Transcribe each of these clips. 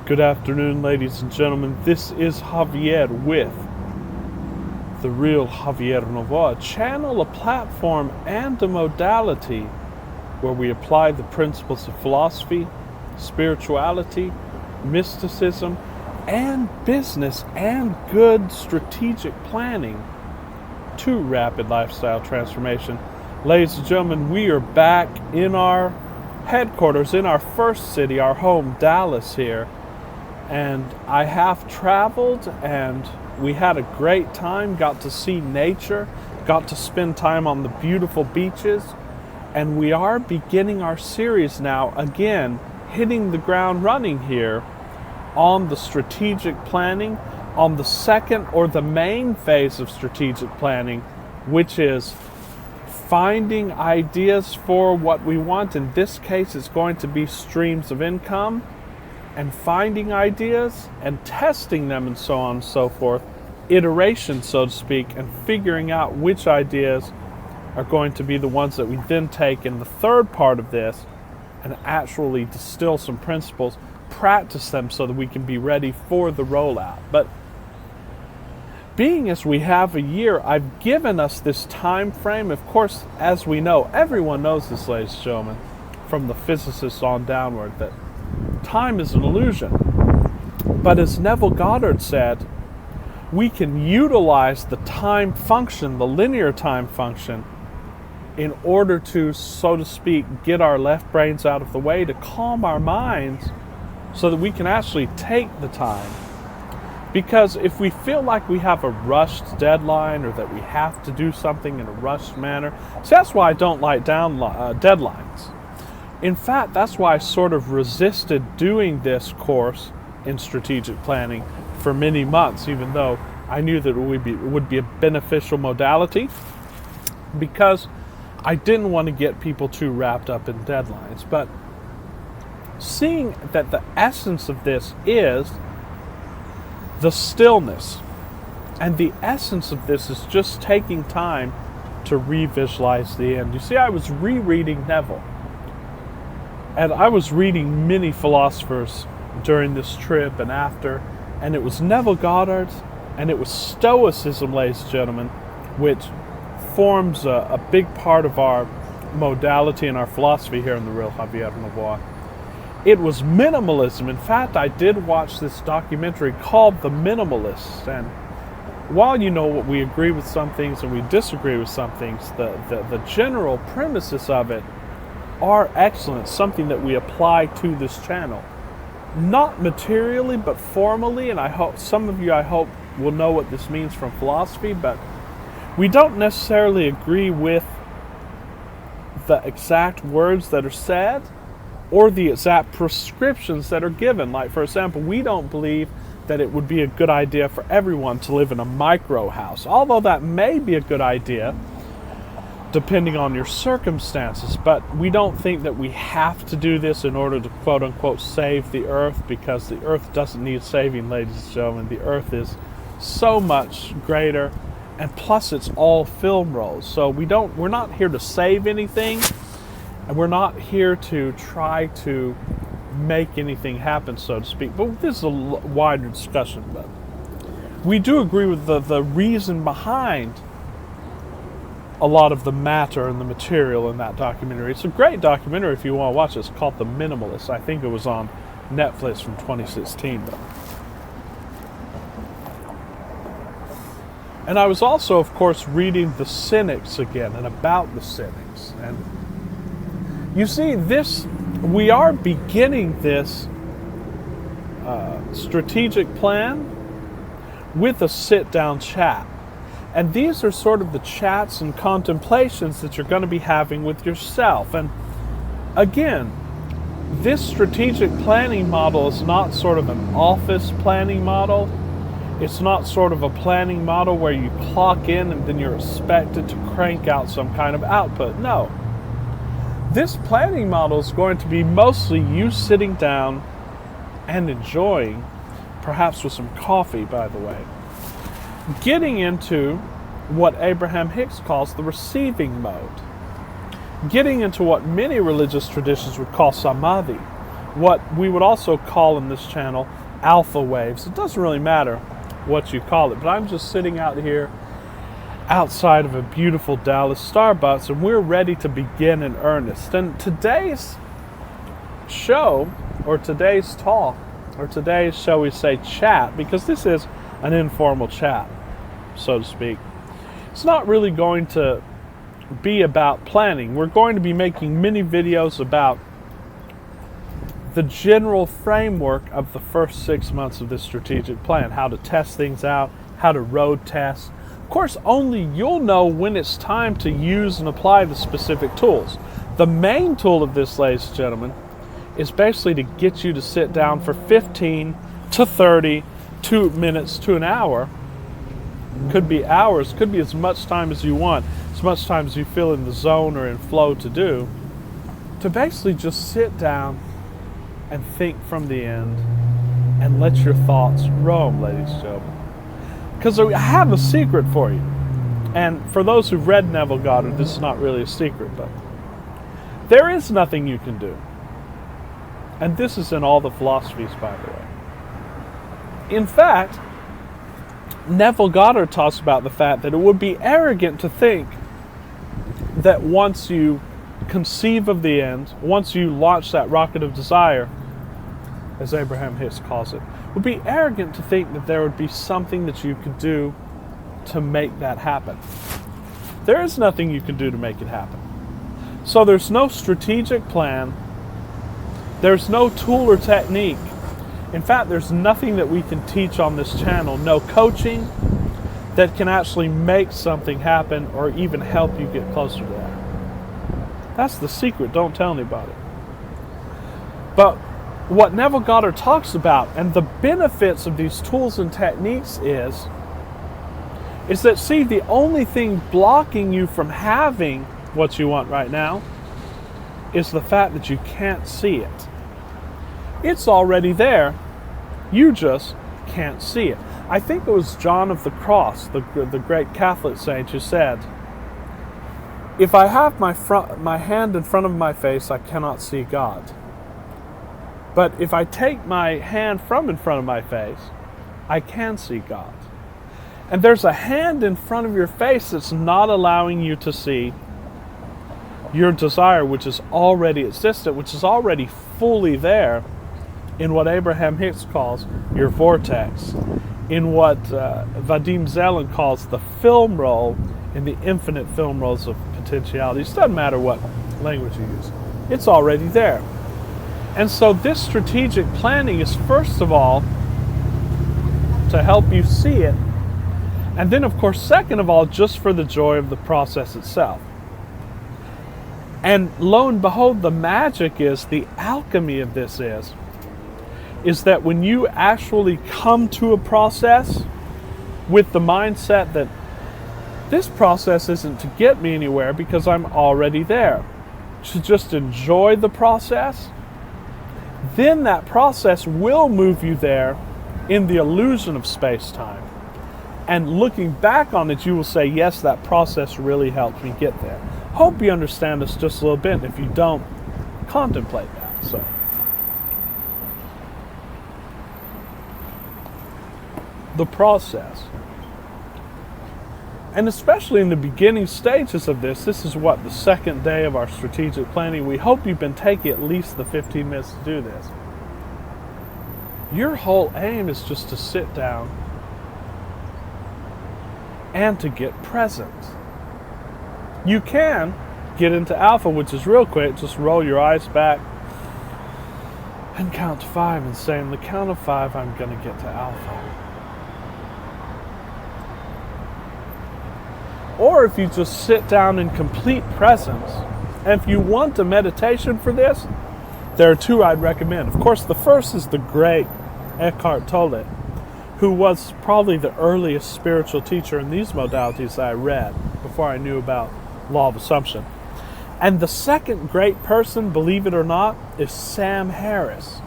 Good afternoon, ladies and gentlemen. This is Javier with The Real Javier Novoa, a channel, a platform, and a modality where we apply the principles of philosophy, spirituality, mysticism, and business and good strategic planning to rapid lifestyle transformation. Ladies and gentlemen, we are back in our headquarters, in our first city, our home, Dallas here. And I have traveled and we had a great time, got to see nature, got to spend time on the beautiful beaches. And we are beginning our series now, again, hitting the ground running here on the strategic planning, on the second or the main phase of strategic planning, which is finding ideas for what we want. In this case, it's going to be streams of income, and finding ideas and testing them and so on and so forth, iteration, so to speak, and figuring out which ideas are going to be the ones that we then take in the third part of this and actually distill some principles, practice them so that we can be ready for the rollout. But being as we have a year, I've given us this time frame. Of course, as we know, everyone knows this, ladies and gentlemen, from the physicists on downward, that time is an illusion. But as Neville Goddard said, we can utilize the time function, the linear time function, in order to, so to speak, get our left brains out of the way, to calm our minds so that we can actually take the time. Because if we feel like we have a rushed deadline or that we have to do something in a rushed manner, so that's why I don't like deadlines. In fact, that's why I sort of resisted doing this course in strategic planning for many months, even though I knew that it would be a beneficial modality, because I didn't want to get people too wrapped up in deadlines. But seeing that the essence of this is the stillness, and the essence of this is just taking time to re-visualize the end. You see, I was rereading Neville. And I was reading many philosophers during this trip and after, and it was Neville Goddard, and it was Stoicism, ladies and gentlemen, which forms a big part of our modality and our philosophy here in The Real Javier Novoa. It was minimalism. In fact, I did watch this documentary called The Minimalists, and while we agree with some things and we disagree with some things, the general premises of it are excellent, something that we apply to this channel. Not materially, but formally, and I hope some of you, will know what this means from philosophy, but we don't necessarily agree with the exact words that are said or the exact prescriptions that are given. Like, for example, we don't believe that it would be a good idea for everyone to live in a micro house, although that may be a good idea depending on your circumstances, but we don't think that we have to do this in order to quote-unquote save the earth, because the earth doesn't need saving, ladies and gentlemen. The earth is so much greater, and plus it's all film rolls. So we're not here to save anything, and we're not here to try to make anything happen, so to speak. But this is a wider discussion, but we do agree with the reason behind a lot of the matter and the material in that documentary. It's a great documentary if you want to watch it. It's called The Minimalists. I think it was on Netflix from 2016. And I was also, of course, reading The Cynics again, and about the Cynics. And you see, we are beginning this strategic plan with a sit-down chat. And these are sort of the chats and contemplations that you're going to be having with yourself. And again, this strategic planning model is not sort of an office planning model. It's not sort of a planning model where you clock in and then you're expected to crank out some kind of output. No. This planning model is going to be mostly you sitting down and enjoying, perhaps with some coffee, by the way, getting into what Abraham Hicks calls the receiving mode. Getting into what many religious traditions would call samadhi, what we would also call in this channel alpha waves. It doesn't really matter what you call it, but I'm just sitting out here outside of a beautiful Dallas Starbucks, and we're ready to begin in earnest. And today's show, or today's talk, or today's, shall we say, chat, because this is an informal chat, so to speak, it's not really going to be about planning. We're going to be making mini videos about the general framework of the first 6 months of this strategic plan, how to test things out, how to road test. Of course, only you'll know when it's time to use and apply the specific tools. The main tool of this, ladies and gentlemen, is basically to get you to sit down for 15 to 30 minutes to an hour. Could be hours, could be as much time as you want, as much time as you feel in the zone or in flow to do, to basically just sit down and think from the end and let your thoughts roam, ladies and gentlemen. Because I have a secret for you. And for those who've read Neville Goddard, this is not really a secret, but there is nothing you can do. And this is in all the philosophies, by the way. In fact, Neville Goddard talks about the fact that it would be arrogant to think that once you conceive of the end, once you launch that rocket of desire, as Abraham Hicks calls it, would be arrogant to think that there would be something that you could do to make that happen. There is nothing you can do to make it happen. So there's no strategic plan. There's no tool or technique. In fact, there's nothing that we can teach on this channel, no coaching that can actually make something happen or even help you get closer to that. That's the secret. Don't tell anybody. But what Neville Goddard talks about and the benefits of these tools and techniques is that, see, the only thing blocking you from having what you want right now is the fact that you can't see it. It's already there. You just can't see it. I think it was John of the Cross, the great Catholic saint, who said, if I have my hand in front of my face, I cannot see God. But if I take my hand from in front of my face, I can see God. And there's a hand in front of your face that's not allowing you to see your desire, which is already existent, which is already fully there in what Abraham Hicks calls your vortex, in what Vadim Zeland calls the film roll, in the infinite film rolls of potentialities. Doesn't matter what language you use. It's already there. And so this strategic planning is, first of all, to help you see it. And then, of course, second of all, just for the joy of the process itself. And lo and behold, the magic is, the alchemy of this is that when you actually come to a process with the mindset that this process isn't to get me anywhere because I'm already there, to just enjoy the process, then that process will move you there in the illusion of space-time. And looking back on it, you will say, yes, that process really helped me get there. Hope you understand this just a little bit. If you don't, contemplate that. So, the process. And especially in the beginning stages of this is what, the second day of our strategic planning. We hope you've been taking at least the 15 minutes to do this. Your whole aim is just to sit down and to get present. You can get into alpha, which is real quick. Just roll your eyes back and count to 5 and say, on the count of 5, I'm going to get to alpha. Or if you just sit down in complete presence, and if you want a meditation for this, there are 2 I'd recommend. Of course, the first is the great Eckhart Tolle, who was probably the earliest spiritual teacher in these modalities that I read before I knew about law of assumption. And the second great person, believe it or not, is Sam Harris.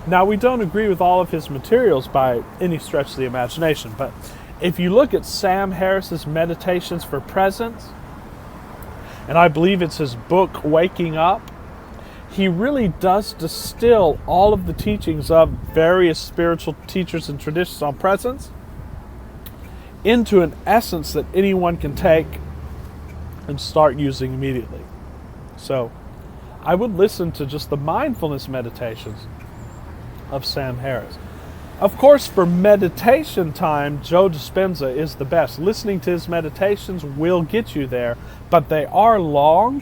Now, we don't agree with all of his materials by any stretch of the imagination, but if you look at Sam Harris's Meditations for Presence, and I believe it's his book, Waking Up, he really does distill all of the teachings of various spiritual teachers and traditions on presence into an essence that anyone can take and start using immediately. So I would listen to just the mindfulness meditations of Sam Harris. Of course, for meditation time, Joe Dispenza is the best. Listening to his meditations will get you there, but they are long,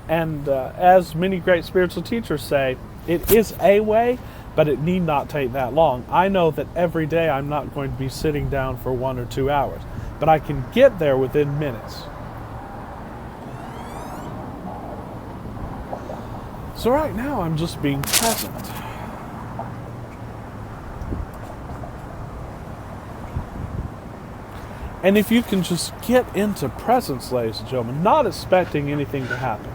and as many great spiritual teachers say, it is a way, but it need not take that long. I know that every day I'm not going to be sitting down for 1 or 2 hours, but I can get there within minutes. So right now I'm just being present. And if you can just get into presence, ladies and gentlemen, not expecting anything to happen.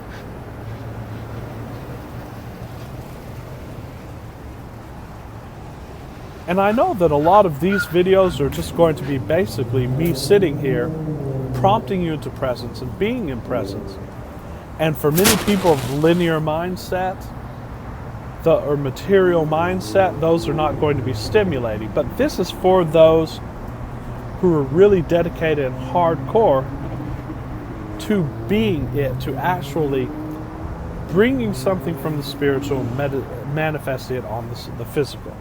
And I know that a lot of these videos are just going to be basically me sitting here, prompting you into presence and being in presence. And for many people of linear mindset, or material mindset, those are not going to be stimulating. But this is for those who are really dedicated and hardcore to being it, to actually bringing something from the spiritual, manifesting it on the physical.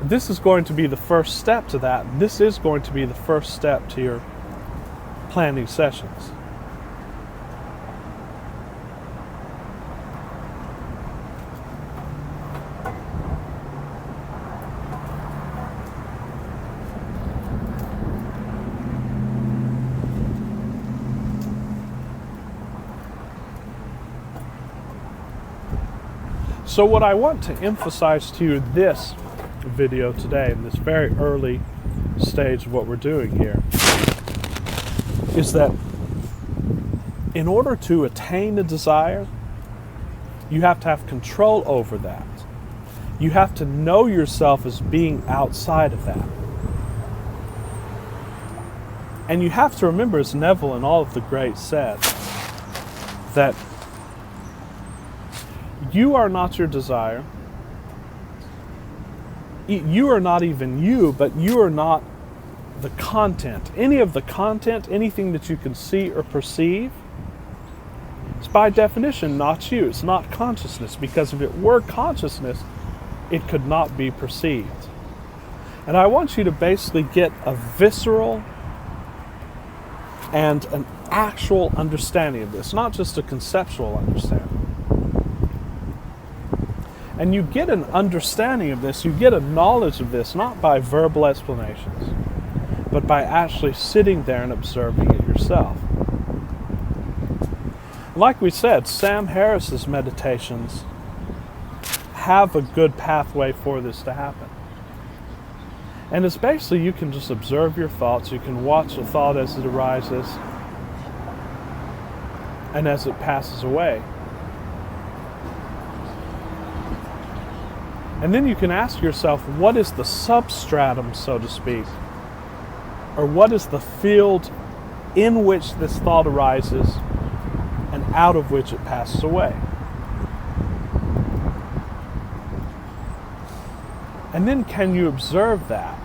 This is going to be the first step to that. This is going to be the first step to your planning sessions. So what I want to emphasize to you this video today, in this very early stage of what we're doing here, is that in order to attain a desire, you have to have control over that. You have to know yourself as being outside of that. And you have to remember, as Neville and all of the greats said, that you are not your desire. You are not even you, but you are not the content. Any of the content, anything that you can see or perceive, it's by definition not you. It's not consciousness, because if it were consciousness, it could not be perceived. And I want you to basically get a visceral and an actual understanding of this, not just a conceptual understanding. And you get an understanding of this, you get a knowledge of this, not by verbal explanations, but by actually sitting there and observing it yourself. Like we said, Sam Harris's meditations have a good pathway for this to happen. And it's basically, you can just observe your thoughts, you can watch a thought as it arises and as it passes away. And then you can ask yourself, what is the substratum, so to speak? Or what is the field in which this thought arises and out of which it passes away? And then can you observe that?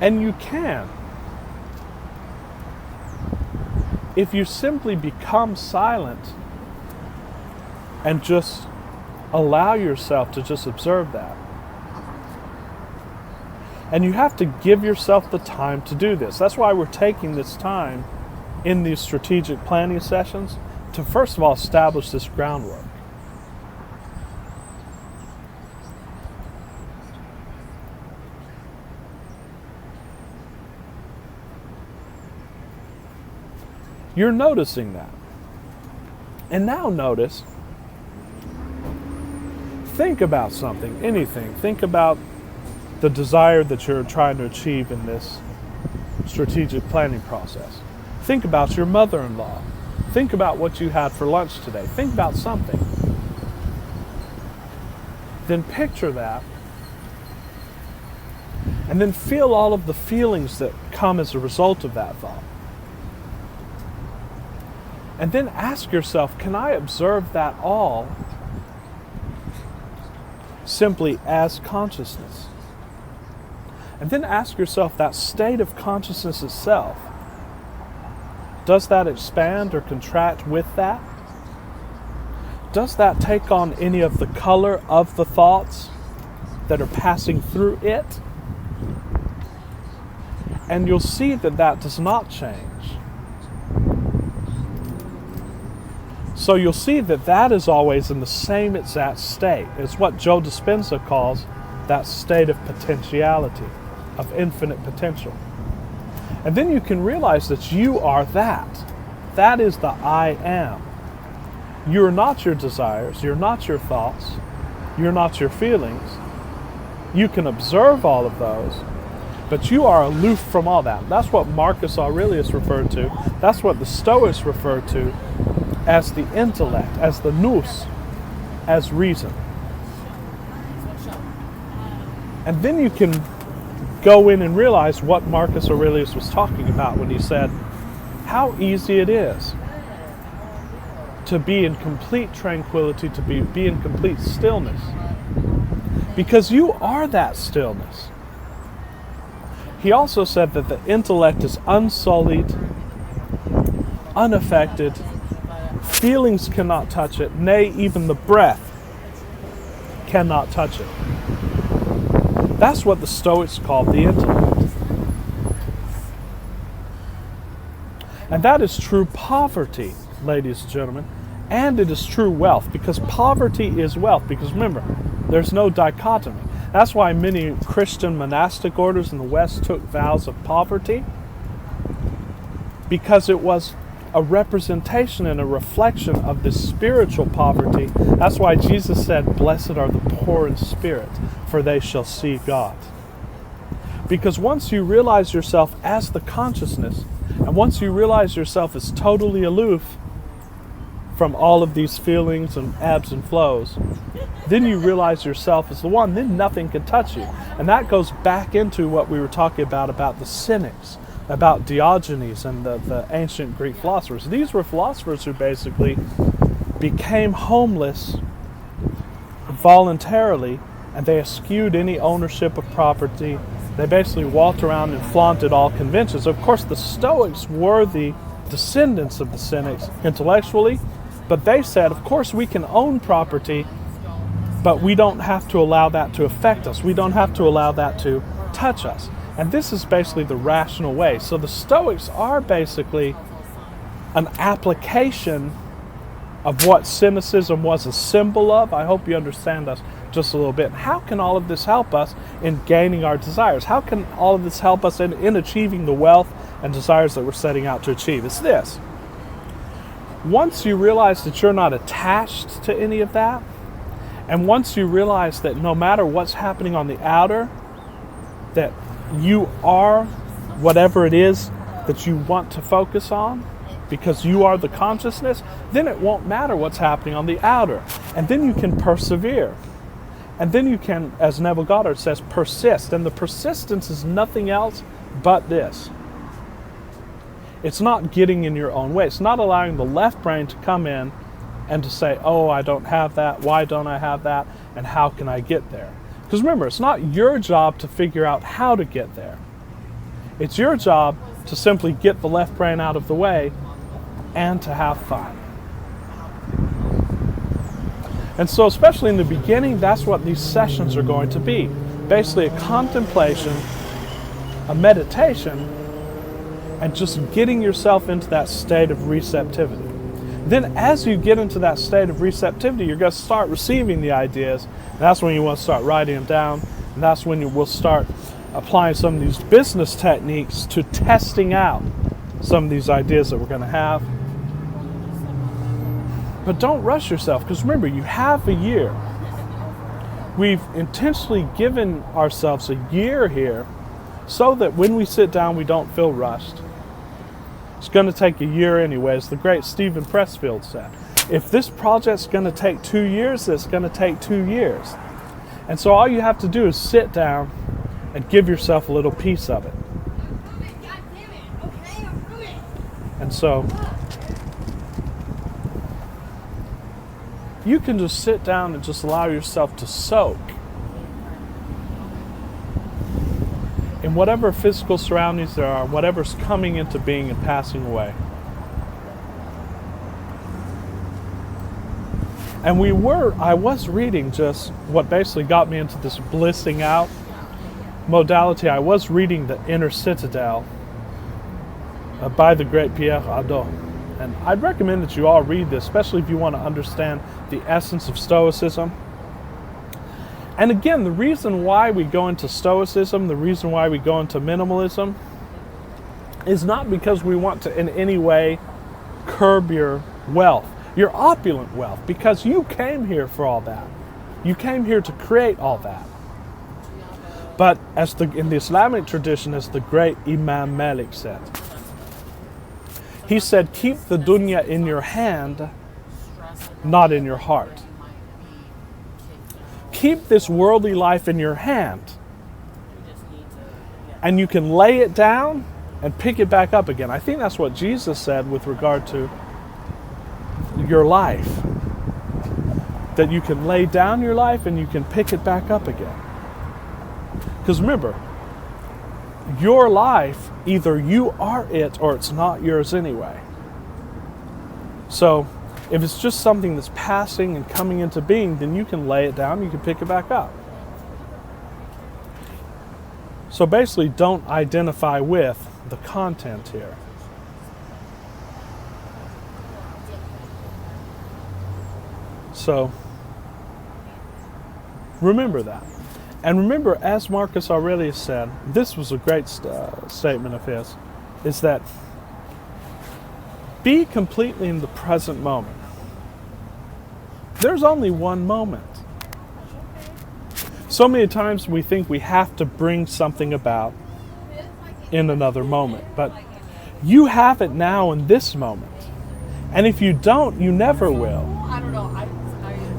And you can. If you simply become silent and just allow yourself to just observe that. And you have to give yourself the time to do this. That's why we're taking this time in these strategic planning sessions to first of all establish this groundwork. You're noticing that. And now notice, think about something, anything. Think about the desire that you're trying to achieve in this strategic planning process. Think about your mother-in-law. Think about what you had for lunch today. Think about something. Then picture that. And then feel all of the feelings that come as a result of that thought. And then ask yourself, can I observe that all simply as consciousness? And then ask yourself, that state of consciousness itself, does that expand or contract with that? Does that take on any of the color of the thoughts that are passing through it? And you'll see that that does not change. So you'll see that that is always in the same exact state. It's what Joe Dispenza calls that state of potentiality, of infinite potential. And then you can realize that you are that. That is the I am. You're not your desires, you're not your thoughts, you're not your feelings. You can observe all of those, but you are aloof from all that. That's what Marcus Aurelius referred to. That's what the Stoics referred to as the intellect, as the nous, as reason. And then you can go in and realize what Marcus Aurelius was talking about when he said how easy it is to be in complete tranquility, to be in complete stillness. Because you are that stillness. He also said that the intellect is unsullied, unaffected, feelings cannot touch it, nay, even the breath cannot touch it. That's what the Stoics called the intellect. And that is true poverty, ladies and gentlemen, and it is true wealth, because poverty is wealth. Because remember, there's no dichotomy. That's why many Christian monastic orders in the West took vows of poverty, because it was a representation and a reflection of this spiritual poverty. That's why Jesus said, "Blessed are the poor in spirit, for they shall see God." Because once you realize yourself as the consciousness, and once you realize yourself as totally aloof from all of these feelings and ebbs and flows, then you realize yourself as the one, then nothing can touch you. And that goes back into what we were talking about the cynics, about Diogenes and the ancient Greek philosophers. These were philosophers who basically became homeless voluntarily, and they eschewed any ownership of property. They basically walked around and flaunted all conventions. Of course, the Stoics were the descendants of the cynics intellectually, but they said, of course, we can own property, but we don't have to allow that to affect us. We don't have to allow that to touch us. And this is basically the rational way. So the Stoics are basically an application of what cynicism was a symbol of. I hope you understand us just a little bit. How can all of this help us in gaining our desires? How can all of this help us in achieving the wealth and desires that we're setting out to achieve? It's this. Once you realize that you're not attached to any of that, and once you realize that no matter what's happening on the outer, that you are whatever it is that you want to focus on, because you are the consciousness, then it won't matter what's happening on the outer. And then you can persevere. And then you can, as Neville Goddard says, persist. And the persistence is nothing else but this. It's not getting in your own way. It's not allowing the left brain to come in and to say, oh, I don't have that, why don't I have that, and how can I get there? Because remember, it's not your job to figure out how to get there. It's your job to simply get the left brain out of the way and to have fun. And so, especially in the beginning, that's what these sessions are going to be. Basically a contemplation, a meditation, and just getting yourself into that state of receptivity. Then as you get into that state of receptivity, you're going to start receiving the ideas. And that's when you want to start writing them down. And that's when you will start applying some of these business techniques to testing out some of these ideas that we're going to have. But don't rush yourself, because remember, you have a year. We've intentionally given ourselves a year here so that when we sit down, we don't feel rushed. It's going to take a year anyway, as the great Stephen Pressfield said. If this project's going to take 2 years, it's going to take 2 years. And so all you have to do is sit down and give yourself a little piece of it. And so you can just sit down and just allow yourself to soak in whatever physical surroundings there are, whatever's coming into being and passing away. And I was reading just what basically got me into this blissing out modality. I was reading the Inner Citadel by the great Pierre Hadot. And I'd recommend that you all read this, especially if you want to understand the essence of Stoicism. And again, the reason why we go into Stoicism, the reason why we go into Minimalism, is not because we want to in any way curb your wealth, your opulent wealth, because you came here for all that. You came here to create all that. But in the Islamic tradition, as the great Imam Malik said, he said, keep the dunya in your hand, not in your heart. Keep this worldly life in your hand, and you can lay it down and pick it back up again. I think that's what Jesus said with regard to your life. That you can lay down your life and you can pick it back up again. Because remember, your life, either you are it or it's not yours anyway. So, if it's just something that's passing and coming into being, then you can lay it down, you can pick it back up. So basically, don't identify with the content here. So, remember that. And remember, as Marcus Aurelius said, this was a great statement of his, is that be completely in the present moment. There's only one moment. So many times we think we have to bring something about in another moment, but you have it now in this moment. And if you don't, you never will.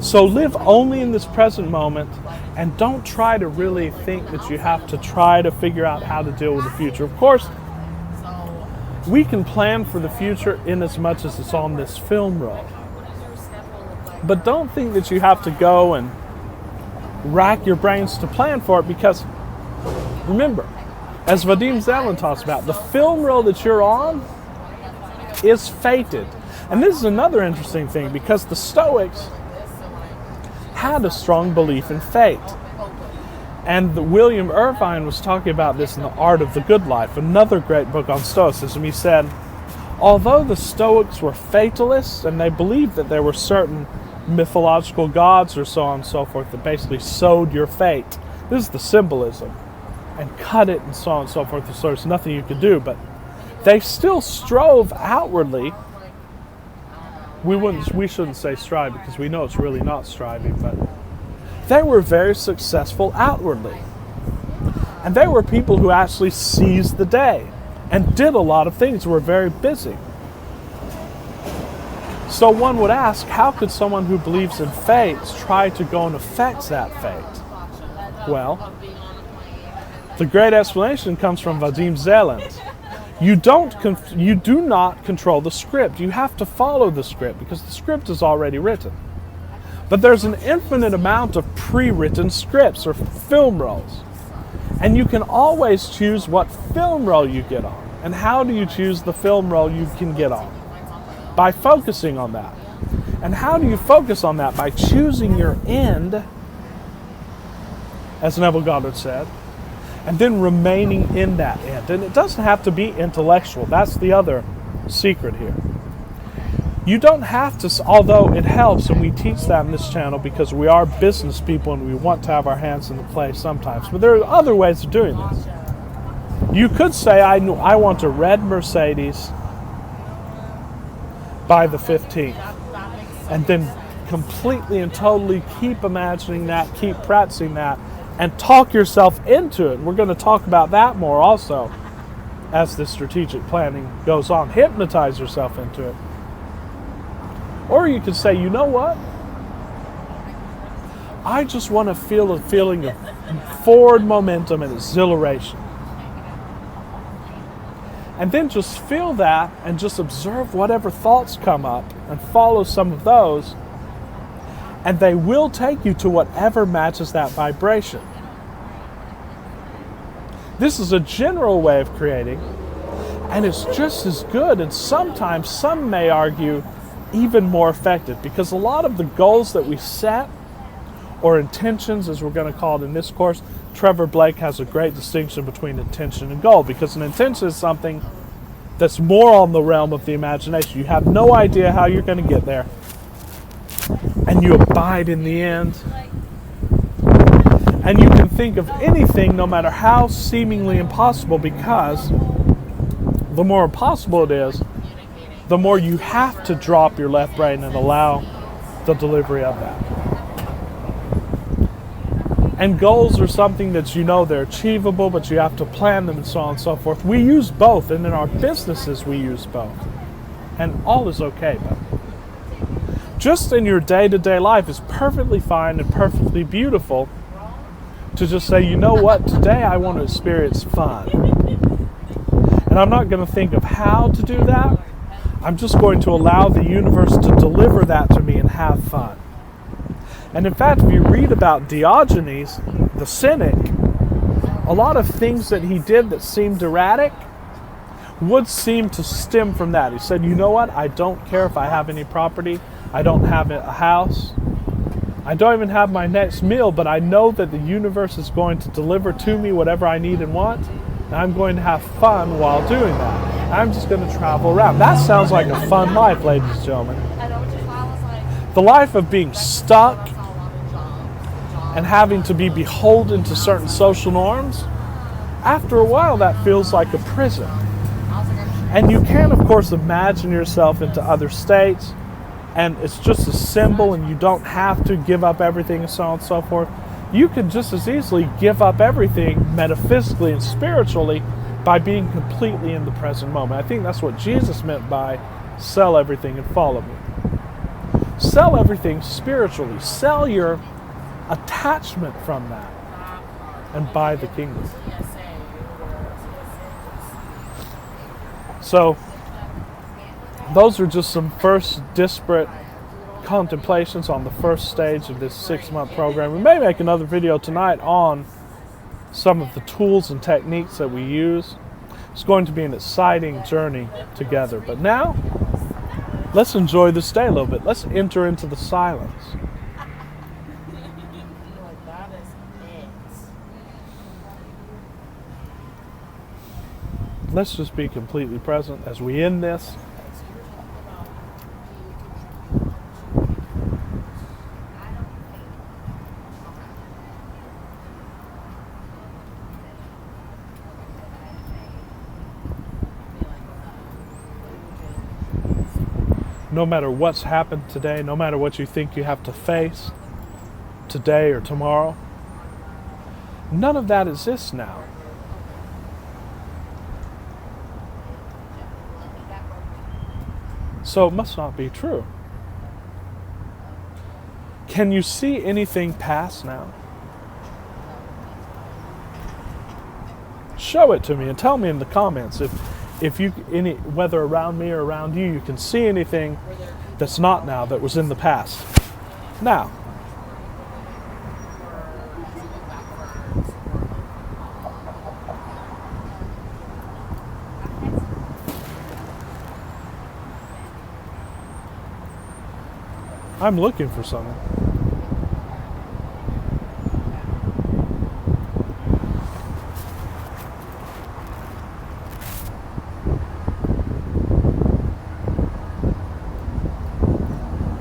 So live only in this present moment, and don't try to really think that you have to try to figure out how to deal with the future. Of course, we can plan for the future in as much as it's on this film roll. But don't think that you have to go and rack your brains to plan for it, because remember, as Vadim Zeland talks about, the film roll that you're on is fated. And this is another interesting thing, because the Stoics had a strong belief in fate. And William Irvine was talking about this in The Art of the Good Life, another great book on Stoicism. He said, although the Stoics were fatalists and they believed that there were certain mythological gods or so on and so forth that basically sowed your fate, this is the symbolism, and cut it and so on and so forth, so there's nothing you could do, but they still strove outwardly. We shouldn't say strive, because we know it's really not striving, but they were very successful outwardly. And they were people who actually seized the day and did a lot of things, were very busy. So one would ask, how could someone who believes in fate try to go and affect that fate? Well, the great explanation comes from Vadim Zeland. You do not control the script. You have to follow the script, because the script is already written. But there's an infinite amount of pre-written scripts or film rolls. And you can always choose what film roll you get on. And how do you choose the film roll you can get on? By focusing on that. And how do you focus on that? By choosing your end, as Neville Goddard said, and then remaining in that end. And it doesn't have to be intellectual. That's the other secret here. You don't have to, although it helps, and we teach that in this channel because we are business people and we want to have our hands in the play sometimes. But there are other ways of doing this. You could say, I want a red Mercedes by the 15th. And then completely and totally keep imagining that, keep practicing that, and talk yourself into it. We're going to talk about that more also as the strategic planning goes on. Hypnotize yourself into it. Or you could say, you know what? I just want to feel a feeling of forward momentum and exhilaration. And then just feel that and just observe whatever thoughts come up and follow some of those. And they will take you to whatever matches that vibration. This is a general way of creating, and it's just as good, and sometimes some may argue even more effective, because a lot of the goals that we set, or intentions as we're going to call it in this course, Trevor Blake has a great distinction between intention and goal, because an intention is something that's more on the realm of the imagination. You have no idea how you're going to get there, and you abide in the end. And you can think of anything, no matter how seemingly impossible, because the more impossible it is, the more you have to drop your left brain and allow the delivery of that. And goals are something that you know they're achievable, but you have to plan them and so on and so forth. We use both, and in our businesses we use both. And all is okay, but just in your day-to-day life is perfectly fine and perfectly beautiful to just say, you know what, today I want to experience fun. And I'm not going to think of how to do that. I'm just going to allow the universe to deliver that to me and have fun. And in fact, if you read about Diogenes, the cynic, a lot of things that he did that seemed erratic would seem to stem from that. He said, you know what, I don't care if I have any property, I don't have a house, I don't even have my next meal, but I know that the universe is going to deliver to me whatever I need and want, and I'm going to have fun while doing that. I'm just going to travel around. That sounds like a fun life, ladies and gentlemen. The life of being stuck and having to be beholden to certain social norms, after a while that feels like a prison. And you can, of course, imagine yourself into other states, and it's just a symbol, and you don't have to give up everything and so on and so forth. You can just as easily give up everything metaphysically and spiritually by being completely in the present moment. I think that's what Jesus meant by sell everything and follow me. Sell everything spiritually. Sell your attachment from that and buy the kingdom. So those are just some first disparate contemplations on the first stage of this 6-month program. We may make another video tonight on some of the tools and techniques that we use. It's going to be an exciting journey together. But now, let's enjoy this day a little bit. Let's enter into the silence. Let's just be completely present as we end this. No matter what's happened today, no matter what you think you have to face today or tomorrow, none of that exists now. So it must not be true. Can you see anything past now? Show it to me and tell me in the comments if you whether around me or around you, you can see anything that's not now that was in the past. Now. I'm looking for something.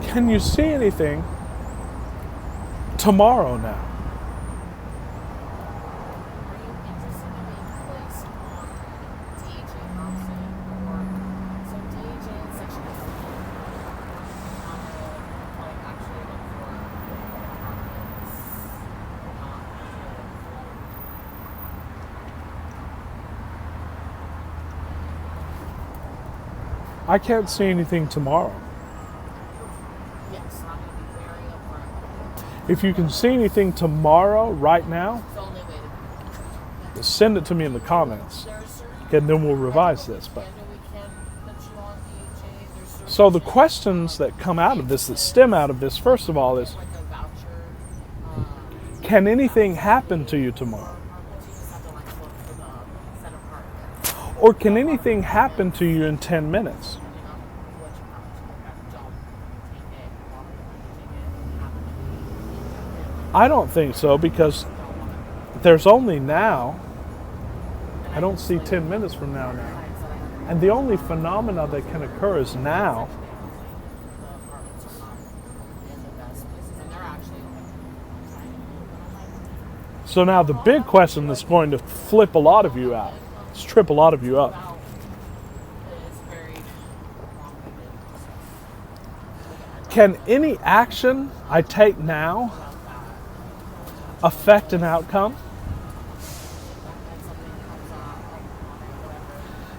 Can you see anything tomorrow now? I can't see anything tomorrow. If you can see anything tomorrow, right now, send it to me in the comments. Okay, and then we'll revise this. But so the questions that come out of this, that stem out of this, first of all, is, can anything happen to you tomorrow? Or can anything happen to you in 10 minutes? I don't think so, because there's only now. I don't see 10 minutes from now. And the only phenomena that can occur is now. So now the big question that's going to flip a lot of you out, trip a lot of you up. Can any action I take now affect an outcome?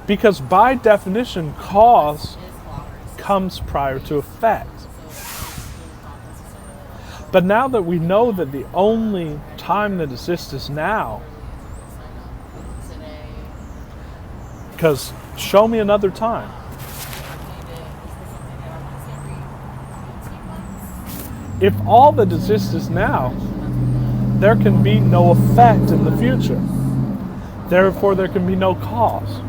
Because by definition, cause comes prior to effect. But now that we know that the only time that exists is now, because show me another time. If all that exists is now, there can be no effect in the future. Therefore, there can be no cause.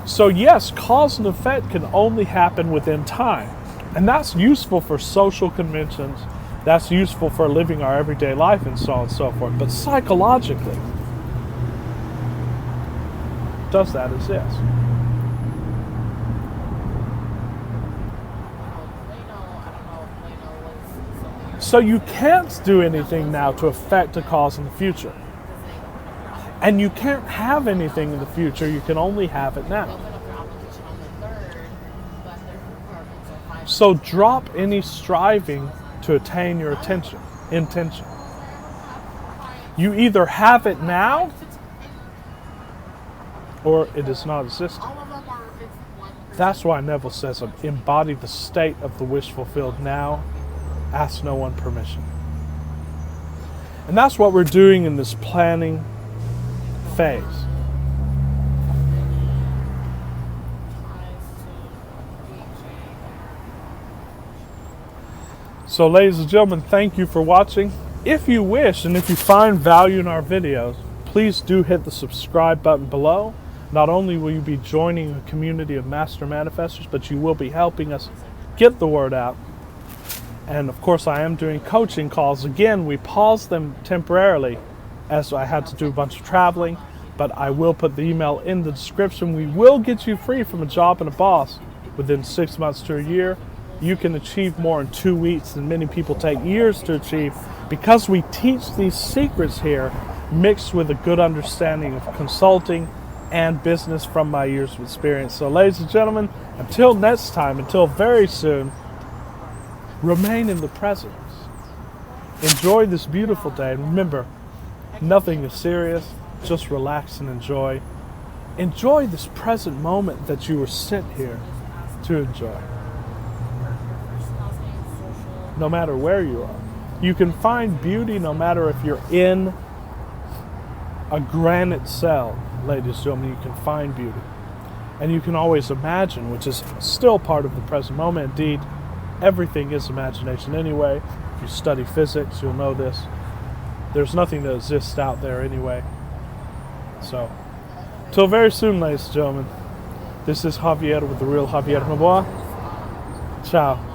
So yes, cause and effect can only happen within time. And that's useful for social conventions. That's useful for living our everyday life and so on and so forth. But psychologically, does that exist? So you can't do anything now to affect a cause in the future. And you can't have anything in the future, you can only have it now. So drop any striving to attain your intention. You either have it now, or it is not existing. That's why Neville says, embody the state of the wish fulfilled now, ask no one permission. And that's what we're doing in this planning phase. So ladies and gentlemen, thank you for watching. If you wish, and if you find value in our videos, please do hit the subscribe button below. Not only will you be joining a community of master manifestors, but you will be helping us get the word out. And of course, I am doing coaching calls. Again, we paused them temporarily as I had to do a bunch of traveling, but I will put the email in the description. We will get you free from a job and a boss within 6 months to a year. You can achieve more in 2 weeks than many people take years to achieve, because we teach these secrets here mixed with a good understanding of consulting and business from my years of experience. So ladies and gentlemen, until next time, until very soon, remain in the present. Enjoy this beautiful day. And remember, nothing is serious. Just relax and enjoy. Enjoy this present moment that you were sent here to enjoy. No matter where you are. You can find beauty no matter if you're in a granite cell, ladies and gentlemen. You can find beauty. And you can always imagine, which is still part of the present moment. Indeed, everything is imagination anyway. If you study physics, you'll know this. There's nothing that exists out there anyway. So, till very soon, ladies and gentlemen. This is Javier with The Real Javier Novoa. Ciao.